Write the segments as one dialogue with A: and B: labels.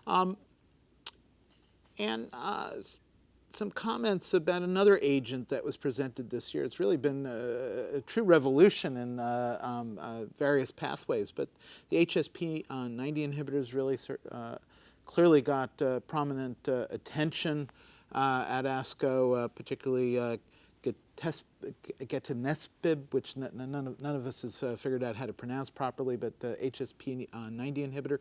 A: And some comments about another agent that was presented this year. It's really been a true revolution in various pathways, but the Hsp90 inhibitors really clearly got prominent attention at ASCO, particularly ganetespib, which none of us has figured out how to pronounce properly, but the Hsp90 inhibitor.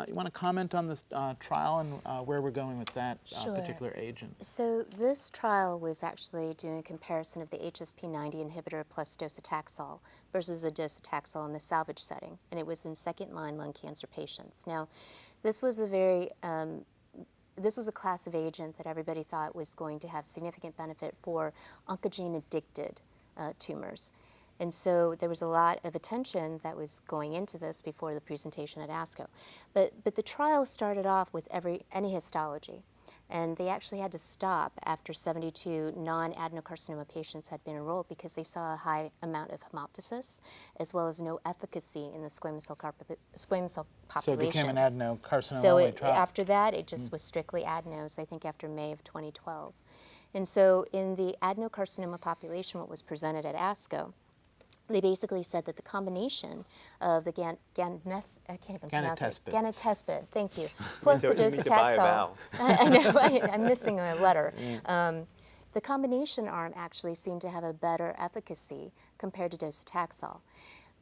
A: You want to comment on this trial and where we're going with that particular agent?
B: So this trial was actually doing a comparison of the Hsp90 inhibitor plus docetaxel versus a docetaxel in the salvage setting, and it was in second-line lung cancer patients. Now, this was a class of agent that everybody thought was going to have significant benefit for oncogene-addicted tumors. And so there was a lot of attention that was going into this before the presentation at ASCO. But the trial started off with any histology. And they actually had to stop after 72 non-adenocarcinoma patients had been enrolled because they saw a high amount of hemoptysis, as well as no efficacy in the squamous cell population.
A: So it became an adenocarcinoma trial.
B: After that, it just was strictly adenos, I think after May of 2012. And so in the adenocarcinoma population, what was presented at ASCO, they basically said that the combination of the ganetespib, thank you, plus the docetaxel, I know, I'm missing a letter. The combination arm actually seemed to have a better efficacy compared to docetaxel.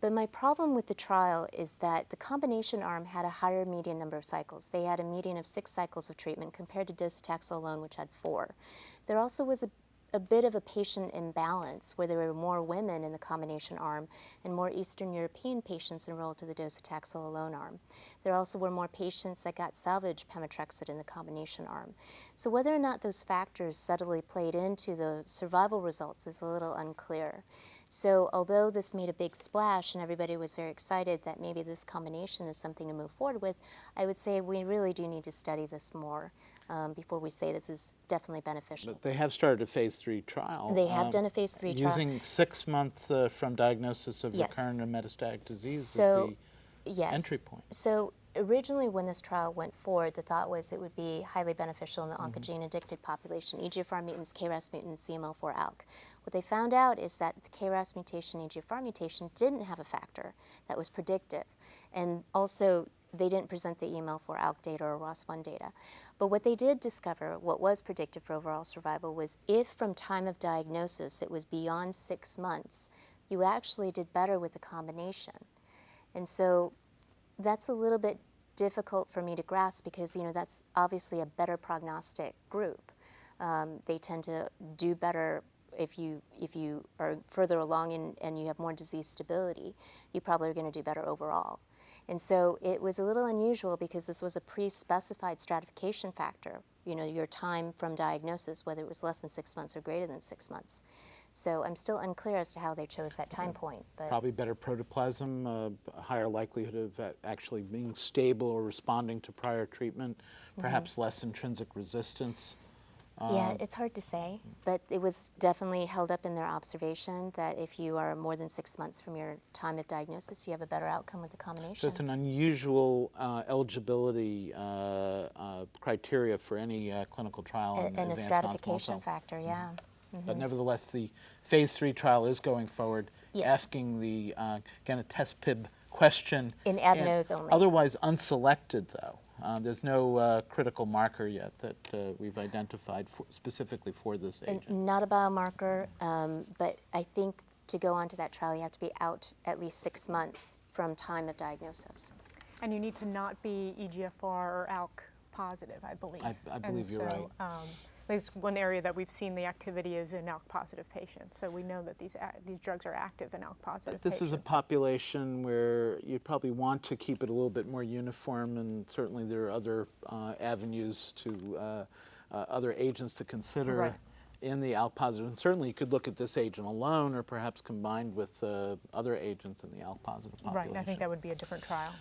B: But my problem with the trial is that the combination arm had a higher median number of cycles. They had a median of 6 cycles of treatment compared to docetaxel alone, which had 4. There also was a bit of a patient imbalance where there were more women in the combination arm and more Eastern European patients enrolled to the docetaxel alone arm. There also were more patients that got salvage pemetrexed in the combination arm. So whether or not those factors subtly played into the survival results is a little unclear. So although this made a big splash and everybody was very excited that maybe this combination is something to move forward with, I would say we really do need to study this more before we say this is definitely beneficial.
A: But they have started a phase 3 trial.
B: They have done a phase 3 trial.
A: Using 6 months from diagnosis of recurrent or metastatic disease as the entry point.
B: So originally when this trial went forward, the thought was it would be highly beneficial in the oncogene-addicted population, EGFR mutants, KRAS mutants, CML4-ALK. What they found out is that the KRAS mutation, EGFR mutation didn't have a factor that was predictive. And also, they didn't present the EML4-ALK data or ROS1 data. But what they did discover, what was predictive for overall survival, was if from time of diagnosis it was beyond 6 months, you actually did better with the combination. And so that's a little bit difficult for me to grasp because, you know, that's obviously a better prognostic group. They tend to do better if you are further along and you have more disease stability. You probably are going to do better overall. And so it was a little unusual because this was a pre-specified stratification factor, you know, your time from diagnosis, whether it was less than 6 months or greater than 6 months. So I'm still unclear as to how they chose that time point. But
A: probably better protoplasm, a higher likelihood of actually being stable or responding to prior treatment, perhaps less intrinsic resistance.
B: Yeah, it's hard to say, but it was definitely held up in their observation that if you are more than 6 months from your time of diagnosis, you have a better outcome with the combination.
A: So it's an unusual eligibility criteria for any clinical trial in
B: and a stratification factor, yeah.
A: But nevertheless, the phase 3 trial is going forward, asking the ganetespib question.
B: In adenos only.
A: Otherwise unselected, though. There's no critical marker yet that we've identified specifically for this agent.
B: Not a biomarker, but I think to go on to that trial, you have to be out at least 6 months from time of diagnosis.
C: And you need to not be EGFR or ALK positive, I believe.
A: I believe you're right.
C: At least one area that we've seen the activity is in ALK-positive patients. So we know that these drugs are active in ALK-positive patients.
A: This is a population where you probably want to keep it a little bit more uniform, and certainly there are other avenues to other agents to consider in the ALK-positive. And certainly you could look at this agent alone or perhaps combined with other agents in the ALK-positive population.
C: Right, and I think that would be a different trial.